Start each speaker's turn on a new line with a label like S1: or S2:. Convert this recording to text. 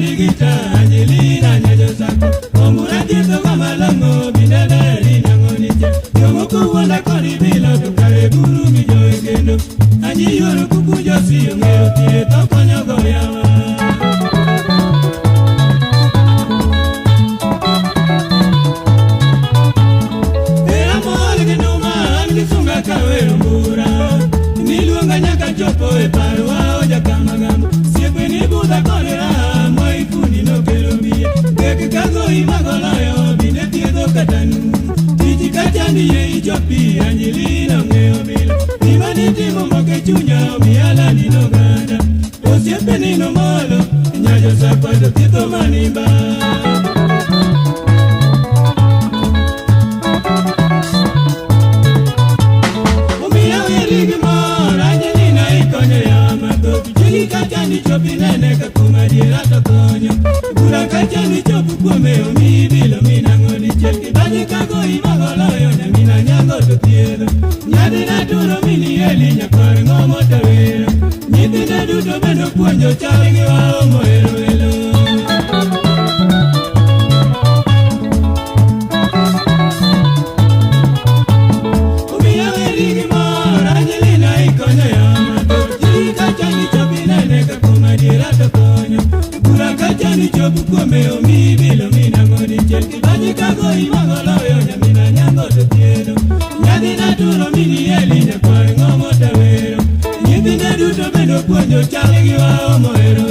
S1: ligita Angelina nyajo sako Omura jito kama lango bidadari nyangoniche Yomoku wanda kori bila tukare guru mijo ekendo Anji yoro kukujo siyo ngeo tie toko nyogo yawa Era mole genuma angisunga kawero mbura Niluanga nyaka chopo e parwa oja kama gamba Siepe ni buda kolera moi kundi no keromie Keke kago imagolayo bine tiedo katanu Tiji kachandi ye ichopi Angelina ngeo bila Imani timo moke chunya miala nino ganda O siepe nino molo Nyajo sapato tito manimba Kachani chopi nene kakuma jira tokonyo Gura kachani chopu kume umi bilo minango ni cheki Baji kago imagoloyo na mina nyango totiedo Nyadi na duro mini eli nyakwari ngomo tawero Nyiti na duto bendo kuonjo chawegi wa omo ero elo Umiya werigi mor Angelina ikonyo yamato Jiri kachani chopi nene kakuma jira tokonyo Gura kachani chopu kume umi bilo minango ni cheki Baji kago imagoloyo na mina nyango totiedo Nyadi na duro mini eli nyakwari ngomo tawero Nyiti na duto bendo kuonjo chawegi wa omo ero